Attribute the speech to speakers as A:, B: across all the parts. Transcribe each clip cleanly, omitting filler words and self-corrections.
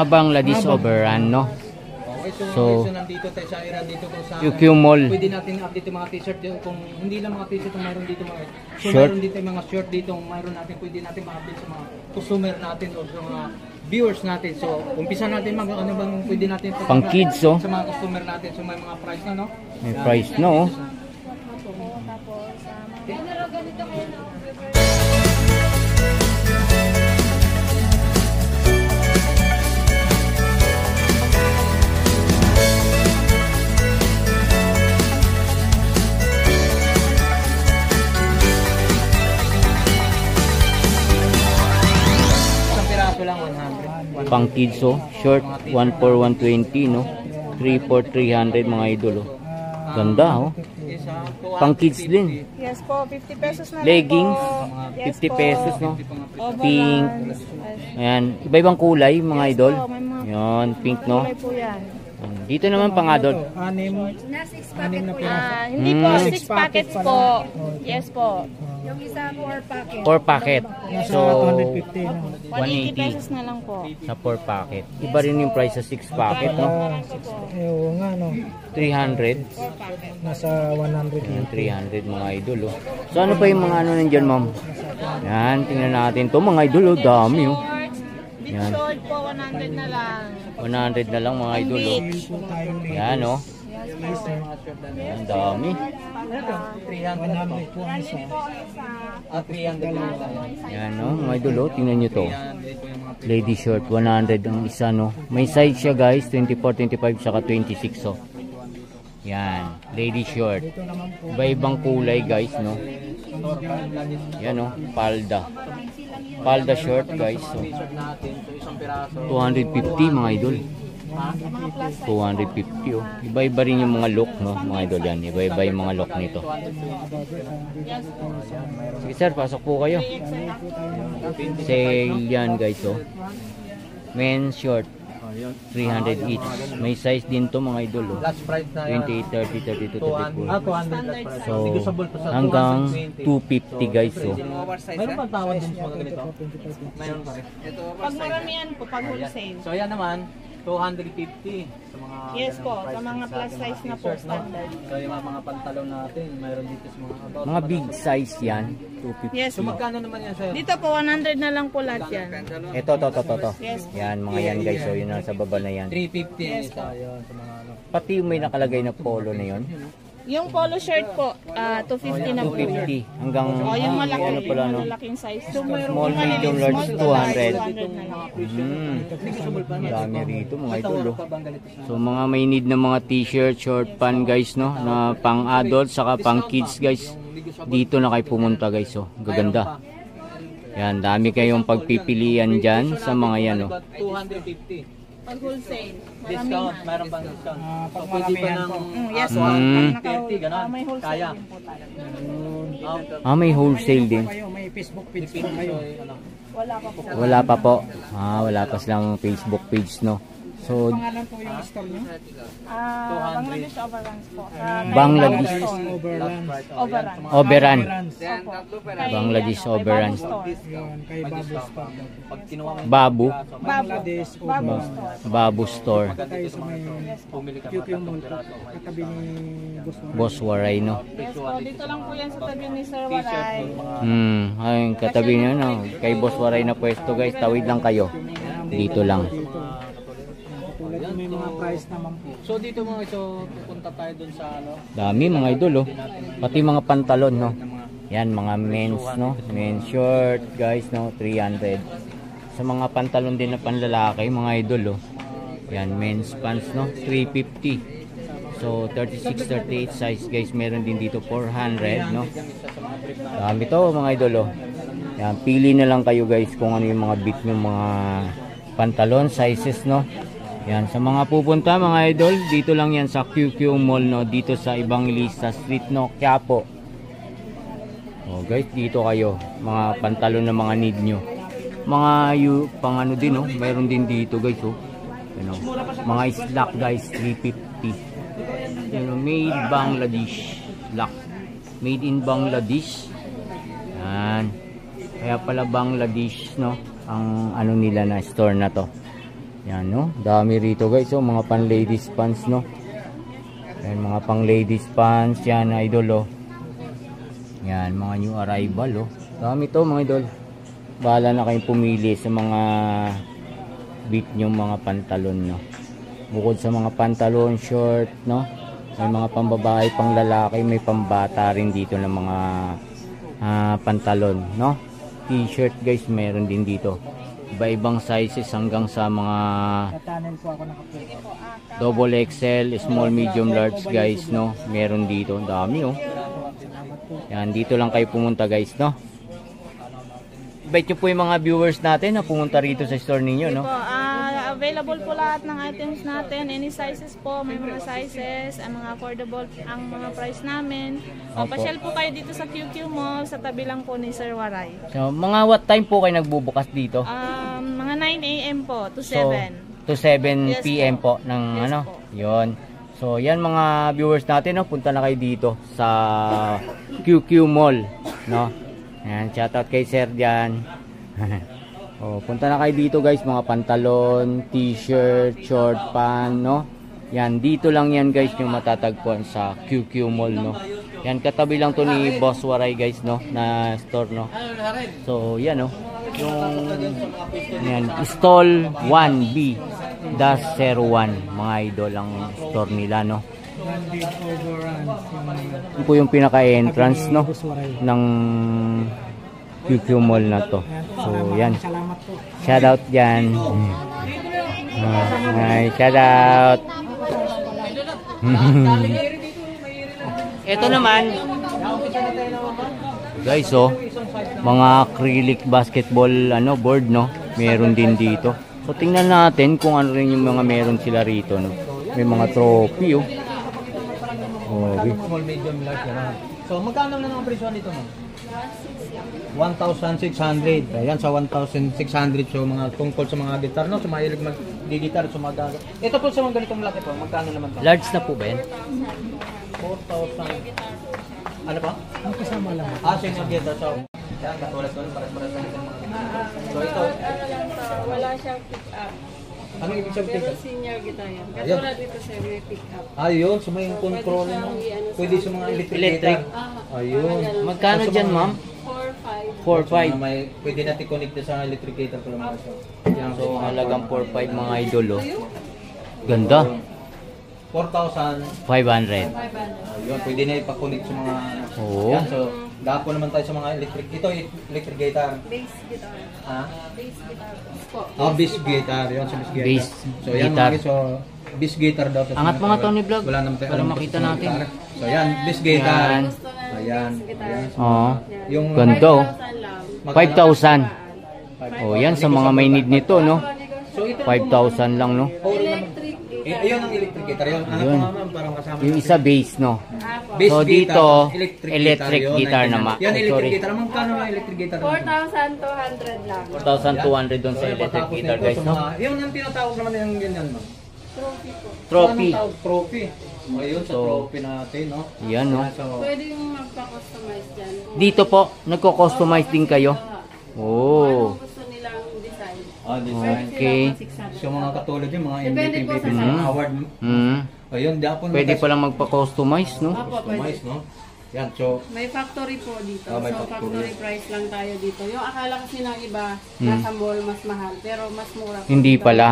A: Bangladesh overrun, no?
B: So nandito tayo sa area dito ko sa
A: QQ Mall.
B: Pwede natin update yung mga t-shirt kung hindi lang mga t-shirt yung mayroon dito mga
A: Shirt.
B: mayroon dito yung mga shirt dito mayroon natin pwede natin ma-update sa mga customer natin o sa mga viewers natin. So umpisa natin ano bang pwede natin
A: pang kids oh.
B: Sa mga customer natin. So may mga price na no?
A: May price no oh.
C: Tapos ganito kayo na.
B: Lang 100.
A: Pang kids oh. Short 1 for 120 no. 3 for 300 mga idol oh. Ganda oh. Pang kids din.
C: Yes po, 50 pesos na lang
A: leggings,
C: po.
A: 50 pesos no.
C: Overall.
A: Pink. Ayan, iba-ibang kulay mga idol.
C: Po, may mga
A: Yan, pink no.
C: kulay po yan.
A: Dito naman pang adult.
C: Hindi po, 6 packets po. Yes po. Yung isa 4 packet.
A: 4 packet. So
C: 180 pesos na lang po.
A: sa 4 packet. Iba rin yung price sa 6 packet no.
D: Oo nga no.
A: 300.
D: Nasa 100.
A: Yan, 300 mga idol oh. So ano pa yung mga ano nandiyan ma'am? Yan, tingnan natin to mga idol oh. Dami oh.
C: Big short po, 100 na lang.
A: 100 na lang mga idol oh. Yan oh. Ang dami.
B: 300 naman po ang isa. 300 lang tayo.
A: Yan no, mga idol oh. Tingnan nyo to. Lady short, 100 ang isa no. May size siya guys, 24, 25, saka 26 oh. Yan, lady short. Iba-ibang kulay guys no. Yan no, palda. Palda short guys. So, 250 mga idol. 250 oh. Iba-iba rin yung mga look no, mga idol yan. Iba-iba yung mga look nito. Sige sir, pasok po kayo. Sale yan guys oh. Men's short 300 each. May size din to mga idol oh.
B: Last price na
A: 28, 30, 32, 34.
B: 200 last price.
A: So hanggang 250 guys oh.
B: Mayroon pang tawad din sa mga ganito. Mayroon pa rin.
C: Pag maramihan po, pag wholesale.
B: So yan naman 250 sa mga
C: Yes po, sa mga plus size na po, standard.
B: So yung mga pantalon natin, mayroon dito sa mga about.
A: Mga big size yan, 250.
C: Yes
B: So
C: po.
B: magkano naman yan sir?
C: Dito po, 100 na lang po lahat yan.
A: Ito, to.
C: Yes.
A: Yan, mga yan guys. So yun nasa baba na yan.
B: 350 yes, isa yun sa mga ano.
A: Pati yung may nakalagay na polo na yun.
C: Yung polo shirt po, 250 na po.
A: 250 hanggang
C: O, yung malaki,
A: ano pala no.
C: yung malaking size.
A: Small, medium, large, 200.
C: 200 na lang.
A: Dami rito mga idol oh. So mga may need na mga t-shirt, short pant guys no, na pang adult saka pang kids guys. Dito na kayo pumunta guys oh. Gaganda. Yan, dami kayong pagpipilian dyan sa mga yan oh.
B: 250.
C: Pag wholesale.
B: Discount, mayroon bang discount? So pwede pa ng
C: Yes po.
A: Mm.
C: Pag
B: 30 ganun.
C: may wholesale
B: Kaya.
C: din po tayo.
A: May wholesale din.
D: May Facebook page po kayo.
C: Wala pa po.
A: Wala pa po. Wala pa silang Facebook page no. So
D: Pangalan po yung store nyo?
C: Bangladesh Overruns po.
A: Bangladesh
D: Overland.
A: Overrun.
C: Kay,
A: Bangladesh
C: ano, kay
A: Overruns.
C: Babu Store.
D: Yun, kay Babu Store.
B: Pag kinuha mo
A: Babu.
D: Bangladesh
C: Babu
D: Overland.
C: Store.
A: Babu Store.
D: Tayo sa may
B: bumili ka
D: QQ Mall po. Katabi ni Gusman.
A: Boss Waray no.
C: Yes po, dito lang po yan sa tabi ni Sir Waray.
A: Ay katabi niyo no. Kay Boss Waray na pwesto guys, tawid lang kayo. Dito lang.
D: Tulad may mga price naman po.
B: So dito mga ito pupunta tayo dun sa ano.
A: Dami mga idol oh. Pati mga pantalon no. Yan mga men's no. Men's short guys no, 300. Sa mga pantalon din na panlalaki mga idol oh. Yan men's pants no, 350. So 36, 38 size guys, meron din dito 400 no. Dami to mga idol oh. Yan, pili na lang kayo guys kung ano yung mga bit ng mga pantalon sizes no. Yan, sa mga pupunta mga idol, dito lang yan sa QQ Mall no, dito sa Evangelista Street no, Quiapo. Oh guys, dito kayo, mga pantalon na mga need nyo. Mga pang ano din no, mayroon din dito guys oh. Ano, mga slack guys, 350. Ano, made Bangladesh slack. Made in Bangladesh. Yan. Kaya pala Bangladesh no, ang ano nila na store na to. Yan, no? Dami rito, guys. So, mga pan ladies pants, no? Yan, mga pang ladies pants. Yan, idol, oh. Yan, mga new arrival, oh. Dami to, mga idol. Bahala na kayong pumili sa mga beat nyo mga pantalon, no? Bukod sa mga pantalon, short, no? May mga pambabae, pang lalaki, may pambata rin dito ng mga pantalon, no? T-shirt, guys, meron din dito. Iba-ibang sizes hanggang sa mga
D: Sa-tunnel po ako nakapunta.
A: double XL, small, medium, large, guys, no? Meron dito. Ang dami, oh. Yan, dito lang kayo pumunta, guys, no? Invite nyo po yung mga viewers natin na pumunta rito sa store ninyo, no?
C: Available po lahat ng items natin, any sizes po, may mga sizes, ang mga affordable ang mga price namin. Pasyal po kayo dito sa QQ Mall, sa tabi lang po ni Sir Waray.
A: So, mga what time po kayo nagbubukas dito?
C: Mga 9 AM po to 7.
A: So, to 7
C: Yes
A: PM po ng
C: Yes
A: ano,
C: po.
A: yon. So, yan mga viewers natin, no? Punta na kayo dito sa QQ Mall, no? Yan, shoutout kay Sir diyan. Oh, punta na kayo dito, guys, mga pantalon, t-shirt, short pan, no? Yan, dito lang yan, guys, yung matatagpuan sa QQ Mall, no? Yan, katabi lang to ni Boss Waray, guys, no? Na store, no? So, yan, no? Yung, yan, stall 1B-01, mga idol ang store nila, no?
D: One big overruns.
A: Yun po yung pinaka-entrance, no? Ng QQ Mall na to. So, yan.
D: Salamat po.
A: Shoutout dyan. Ay, shoutout. Ito naman. Guys, oh. Mga acrylic basketball board, no? Meron din dito. So, tingnan natin kung ano rin yung mga meron sila rito, no? May mga trophy, oh. Okay.
B: Small, medium, large, yan. So, magkano na ang presyo nito, ma'am? 1,600. Ayan, sa 1,600. So, mga tungkol sa mga gitar, no? Sa mga hilig mag-gitar, sa mga gaga. Ito po sa mga ganitong laki po, magkano naman to?
A: Large na po ba yan?
B: 4,000. Ano pa?
D: Ang kasama lang.
B: Senior guitar. So, yan, katulad ko, paras-paras lang yung mga gitar. So, ito.
C: Wala siyang pick up.
B: Ano ibig sabihin?
C: Pero senior guitar yan. Katulad dito sir, may pick up.
B: Ayun, so may control mo. Pwede sa mga electric
A: Electric.
B: guitar. Ayun.
A: Magkano dyan, ma'am?
C: 4-5.
A: 4-5.
B: May, pwede natin connect sa electric guitar ko lang.
A: So, halagang 4-5 mga idol, oh. Ganda.
B: 4,000.
A: 500.
B: Ayun, pwede na ipa-connect sa mga...
A: Oo.
B: Yan, so, dapo naman tayo sa mga electric. Ito, electric guitar.
C: Bass guitar.
B: Ha?
C: Bass guitar po.
B: Bass guitar. Yun, sa bass guitar.
A: Bass
B: So, yan
A: guitar.
B: mga so, bass guitar daw.
A: Angat mga Tony Vlog
B: Wala naman tayo.
A: para makita natin.
B: So, yan, bass guitar.
A: Yan.
C: Gusto na
B: Ayan.
C: bass guitar.
A: Oo.
B: Yung...
A: Ganda, oh.
C: 5,000 lang.
A: 5,000. Oh, yan sa mga may need nito, no?
B: So, ito
A: 5,000 lang, no?
C: Electric guitar.
B: Ayun ang electric guitar. Yun, ano
A: Yun.
B: pa ma'am, parang kasama.
A: Yung isa bass, no?
B: Bass
A: So,
B: guitar,
A: dito,
B: electric
A: electric
B: yun,
A: guitar
B: nandyan
A: naman.
B: Yan,
A: Oh,
B: electric
A: sorry.
B: guitar. Magkano ang electric guitar?
C: 4,200 lang.
A: 4,200 doon sa electric guitar, guys, no?
B: Yun ang tinatawag naman yung ganyan, ma'am.
C: Trophy po.
A: Trophy.
B: Anong tawag? Trophy. Ayun, sa
A: So,
B: trophy natin, no?
A: Yan, no?
B: So,
C: Pwede yung magpa-customize dyan.
A: Dito po, nagko-customize din kayo. Oh.
C: Kung gusto nilang design.
B: design.
A: Okay.
B: So, mga katulad yung mga
C: Depende
B: MVP,
C: po sa
B: mga award.
A: Mm.
B: Ayun, dapat
A: Pwede palang magpa-customize, no?
C: Opo, pwede.
B: customize, no? Yan, so,
C: May factory po dito.
B: May
C: So,
B: factory.
C: factory price lang tayo dito. Yung akala kasi ng iba, nasa mall mas mahal. Pero mas mura po.
A: Hindi
C: dito.
A: pala.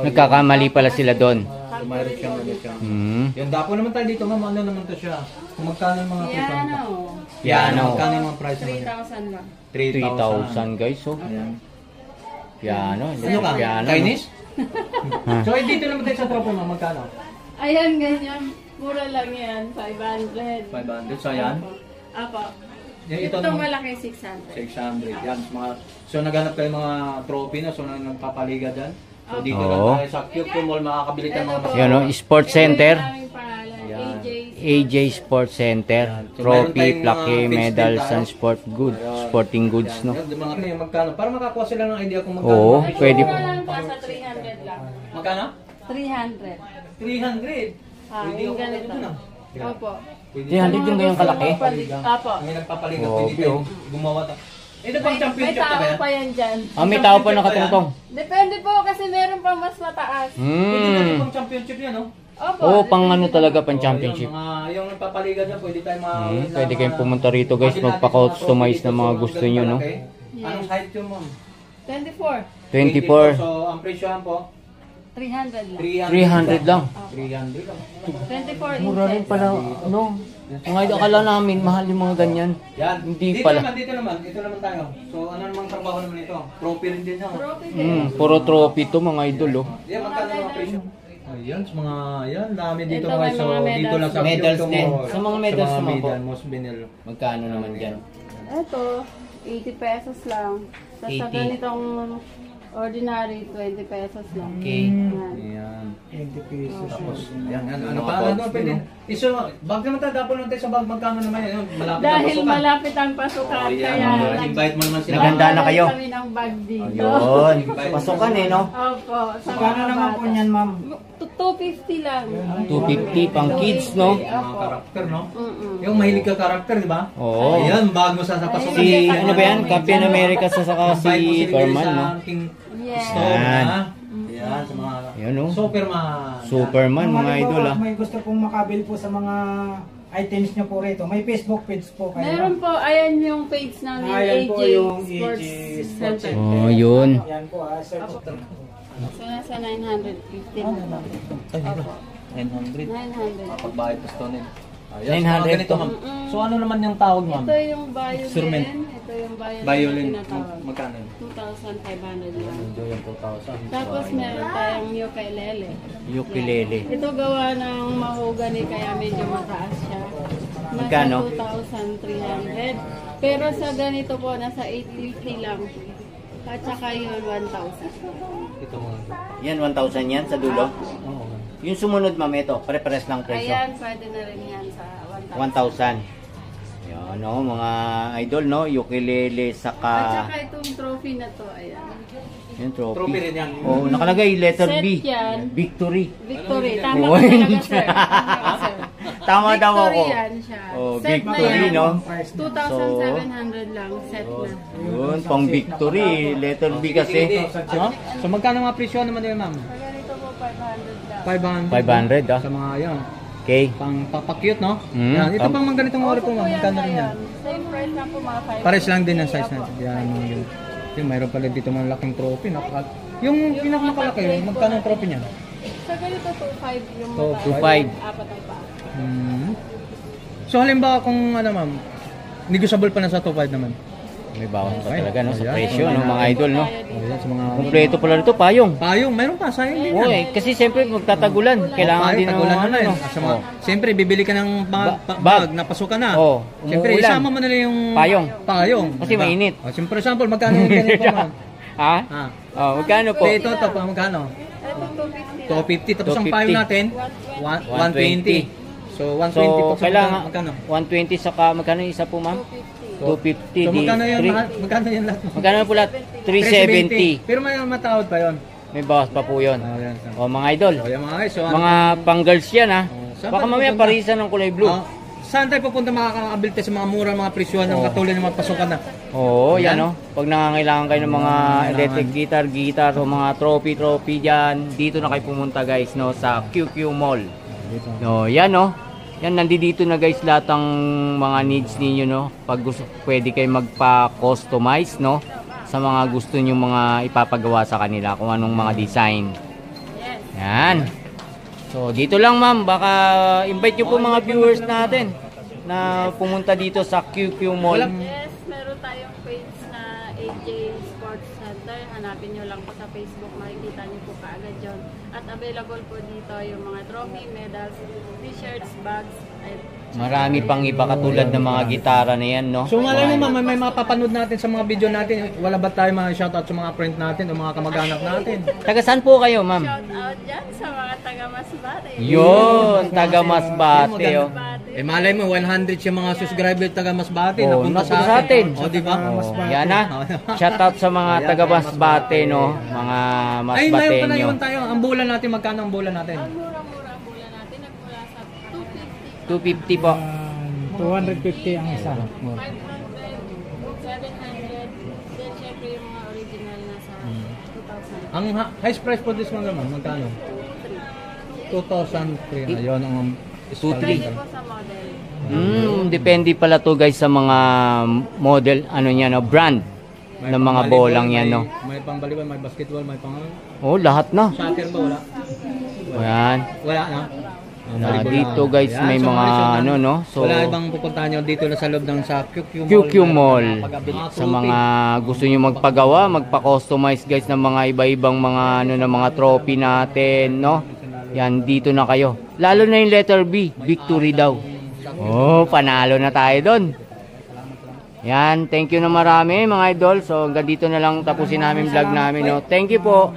A: Nagkakamali pala sila doon.
B: so mayroon siyang ano siya.
A: Mm.
B: Yan, dapat naman tayo dito, ma'am. Ano naman to siya? Kung magkano yung mga presyo nito?
C: Piano.
A: Piano.
B: Magkano yung mga price naman niya?
C: 3,000 lang.
A: 3,000 guys, oh.
B: Ayan.
A: Piano.
B: Ano ka?
A: Piano.
B: Chinese? So, dito naman tayo sa trophy, ma'am. Magkano?
C: Ayan, ganyan. Mura lang yan. 500.
B: 500. So, ayan.
C: Apo.
B: Yan,
C: Ito
B: naman,
C: malaki 600.
B: 600. Yan. So, naghanap kayo mga trophy na. So, nagpapaliga dyan. So, dito
A: Oo.
B: lang tayo sa QQ Mall. Makakabili tayo mga
A: Yan, oh. Sports Center.
C: Ito yung aming pangalan.
B: Yan.
A: AJ Sports Center.
B: So,
A: Trophy,
B: meron tayong
A: plaque,
B: mga
A: medals,
B: fixed din
A: and sport goods. Sporting goods, no?
B: Yan, mga kayo, magkano? Para makakuha sila ng idea kung magkano.
A: Oo,
B: Ay,
A: pwede.
C: Mura lang pa sa 300 lang.
B: Magkano?
C: 300.
B: 300. Pwede
C: Yung
B: ako
C: ganito.
B: dito na.
C: Opo.
B: Pwede.
A: 300 yung ganyang kalaki.
C: Apo.
B: May nagpapaliga.
A: Oo,
B: Pwede tayo
A: okay,
B: gumawa. Ito pang
E: May
B: championship
E: tao
B: ba yan?
E: pa yan dyan.
A: May tao pa nakatungtong.
E: Depende po kasi meron pa mas mataas.
B: Pwede natin
A: Hmm.
B: pang championship yan, no?
E: Opo.
A: Oo, pang ano
E: depende
A: talaga,
E: po.
A: pang championship.
B: Yung nagpapaligan dyan, pwede tayo
A: Pwede kayong pumunta rito guys, magpa-customize ng mga gusto nyo, no?
B: Anong height yun, ma'am?
E: 24.
A: 24.
B: So, ang presyohan po,
E: 300 lang.
A: 300 lang.
B: 300 lang.
E: 24
A: Mura rin
E: inches.
A: pala, ano? Mga idol, akala namin, mahal yung mga ganyan.
B: Yan.
A: Hindi
B: dito
A: pala.
B: naman, dito naman. Ito naman tayo. So, ano namang trabaho naman ito? Trophy rin din yan.
E: Trophy din.
A: Puro trophy to mga idol, oh.
B: Yan, magkano mga presyo? Ayan, sa mga, yan, dami dito
E: Ito,
B: mga
E: may
B: so,
E: mga medals.
B: dito lang sa
A: Medals
B: Kyoto
A: din.
B: Mall.
A: Sa mga medals
B: Sa mga
A: naman po.
B: medal, most binil.
A: Magkano naman dyan?
E: Ito, 80 pesos lang. Sa
A: 80.
E: ganitong ordinary, 20 pesos lang.
A: Okay.
E: Yan.
B: Ayan.
D: 20 pesos.
B: Tapos, yan, ano
A: Mga
B: pa,
A: box,
B: ano, pwede. Iso, bag naman tayo, dapat natin sa bag, magkano naman yan, malapit ang
E: Dahil
B: pasukan.
E: malapit ang pasukan,
B: Oh, yan.
E: kaya
B: Invite mo naman sila.
A: Naghanda na kayo.
E: kami ng bag dito.
A: Yun. Pasukan eh, no?
E: Opo. Sa
D: Magkano
E: mga
D: naman po
E: bata.
D: niyan, ma'am?
E: 250 lang.
A: 250 pang kids, no?
B: Mga karakter, no?
E: Mm-mm.
B: Yung mahilig ka karakter, di ba?
A: Oo.
B: Ayan, bag mo sa pasukan.
A: Si, ano ba yan? Captain America sa saka
B: Invite mo
A: si
B: sila
A: Superman,
B: sa
A: no?
B: aking
E: Yes.
B: store,
A: Yan.
B: ha? Ayan, sa mga
A: Yun, no?
B: Superman.
A: Superman,
D: Kung
A: mga
D: halimbawa,
A: idol, ah.
D: may gusto pong makabili po sa mga items niyo po rito. May Facebook page po kayo.
E: Meron po, ayan yung page namin,
D: Ayan po
E: AJ
D: yung
E: Sports
D: AJ Sports
E: Center.
A: Oh, yun.
D: Yan po, search.
E: So, nasa 950 na lang. Opo.
B: 900.
E: 900.
B: Pagbayad pa ito nun.
A: 900
B: ganito,
A: to.
B: ma'am. So ano naman yung tawag, ma'am?
E: Ito yung violin.
B: Instrument.
E: Ito yung violin,
B: Violin.
E: na tinatawag.
B: Magkano yun?
E: 2,500 lang.
B: Enjoy yung 2,000.
E: Tapos meron tayong ukulele.
A: Ukulele.
E: Ito gawa ng mahogany kaya medyo mataas siya.
A: Magkano?
E: Nasa 2,300. Pero sa ganito po, nasa 850 lang. At saka yun, 1,000.
B: Ito mga.
A: Yan, 1,000 yan sa dulo.
B: Oo.
A: Yung sumunod, ma'am, ito. Pare-pares lang presyo.
E: Ayan, pwede na rin yan sa
A: 1,000.
E: 1,000.
A: Yan, no? Mga idol, no? Ukulele,
E: At
A: saka...
E: saka itong trophy na to, ayan.
A: Yung trophy.
B: Trophy rin yan.
A: Oh, nakalagay, letter
E: Set
A: B.
E: yan.
A: Victory.
E: Victory. Tama
A: Oh,
E: ka talaga,
A: hindi.
E: sir. Tama ka, sir.
A: Tama daw ako.
E: Victory yan siya.
A: Oh,
E: Set na
A: victory,
E: yan.
A: no?
E: 2,700 lang. Set na.
A: Yun, pang victory. Letter B kasi.
B: Ha? So magkano mga presyo naman yun, ma'am?
E: Sa ganito po, 500 lang.
B: 500.
A: 500, ah.
B: Sa mga yan.
A: Okay.
B: Pang papakyut, no?
A: Mm,
B: Yan. Ito
A: tam-
B: pang mga ganitong ori po, ma'am.
E: Yan
B: Magkano
E: na
B: rin yan?
E: yan. Same price lang po, mga 500.
B: Pares lang din ang size natin. Yan, mga yun. Yung mayroon pala dito mga laking trophy. Yung pinakamalaki, magkano ang trophy niya?
E: Sa ganito, 2,500 yung
A: 2,500.
E: apat ang paa.
B: So halimbawa kung ano, ma'am, negotiable pa na sa 2.5 naman.
A: May bawas pa talaga, no? Sa
B: Ayan.
A: presyo, no? Mga idol, no?
B: Ayan, sa mga
A: Kompleto pala nito, payong.
B: payong, mayroon pa, sayang din
A: Oo,
B: yan.
A: eh. Kasi siyempre, magtatagulan. Kailangan
B: Payong,
A: din ng
B: tagulan na
A: ano,
B: rin.
A: no?
B: Sa mga,
A: Oh.
B: siyempre, bibili ka ng
A: Bag.
B: bag na pasukan na.
A: Oo,
B: Siyempre,
A: umuulan.
B: isama mo na lang yung
A: Payong.
B: Payong.
A: Kasi mainit.
B: Oh, siyempre, example, magkano yung ganito, ma'am?
A: Ha?
B: Ah.
A: Oh, magkano po?
B: Ito, magkano?
E: Ito, 250 lang.
B: 250. Tapos ang
A: 250.
B: payong natin, 120. So, 120
A: So,
B: po sa
A: kailangan,
B: magkano?
A: 120 saka, magkano yung isa po, ma'am? 250.
B: So,
A: di,
B: magkano yung
A: three-
B: lahat? Magkano yung lahat?
A: Magkano po lahat? 370.
B: Pero may matawad pa yun.
A: May bawas pa po yun.
B: Oh, yan.
A: O, mga idol.
B: So, yan mga guys. So,
A: Mga pang-girls yan, ha?
B: saan
A: Baka
B: tayo
A: mamaya
B: pupunta?
A: parisan ng kulay blue.
B: Oh, saan tayo pupunta makakabilite sa mga mura, mga presyohan ng
A: Oh.
B: katulad ng mga pasukan na?
A: Oo, yan,
B: Yan.
A: no? Pag nangangailangan kayo ng mga electric guitar, o mga trophy dyan, dito na kayo pumunta, guys, no? Sa QQ Mall. No, yan, no? Yan, nandito na, guys, lahat ng mga needs ninyo, no? Pag gusto, pwede kayo magpa-customize, no? Sa mga gusto nyo mga ipapagawa sa kanila, kung anong mga design. Yan. So, dito lang, ma'am. Baka invite nyo po mga viewers natin na pumunta dito sa QQ Mall.
E: Yes, meron tayong page na AJ Sports Center. Hanapin nyo lang po sa Facebook. Makikita nyo po kaagad yun. At available po dito yung mga trophy, medals, t-shirts, bags.
A: Marami pang iba katulad ng mga gitara na yan, no?
B: So, malay mo, may mapapanood natin sa mga video natin. Wala ba tayo mga shoutout sa mga friend natin o mga kamag-anak natin?
A: Taga saan po kayo, ma'am?
E: Shout out dyan sa mga taga Masbate.
A: Yun, taga Masbate, oh.
B: Eh, malay mo, 100 yung mga subscriber taga Masbate.
A: Oh,
B: napunta
A: napunta sa atin.
B: O, di ba?
A: Oh, yan na. Shoutout sa mga taga Masbate, no? Mga
B: Ay, ngayon pala
A: Masbateño.
B: yun tayo. Ang bulan natin, magkano ang bulan natin?
E: Ang mura-mura ang bula natin. Nagmula sa 250,
A: 250 po.
D: 250 ang isa.
E: 500, 700,
B: Ang highest price po this one naman, magkano? 2,300. Ayun ang
A: 2,300.
E: Depende po sa model.
A: Depende pala to guys sa mga model, ano niya, no, brand ng mga bolang yan, no.
B: May pang volleyball, may basketball, may pang
A: Oh, lahat na.
B: soccer ba? Wala.
A: Ayan.
B: Wala na.
A: Dito guys, may mga ano, no. So,
B: wala ibang pupuntahan nyo dito na sa loob ng sa QQ Mall.
A: QQ Mall.
B: Mga
A: Sa mga gusto nyo magpagawa, magpa-customize guys ng mga iba-ibang mga ano na mga trophy natin, no. Yan, dito na kayo. Lalo na yung letter B, victory daw. Oh, panalo na tayo doon. Yan, thank you na marami mga idol. So hanggang dito na lang tapusin namin vlog namin, no. Thank you po.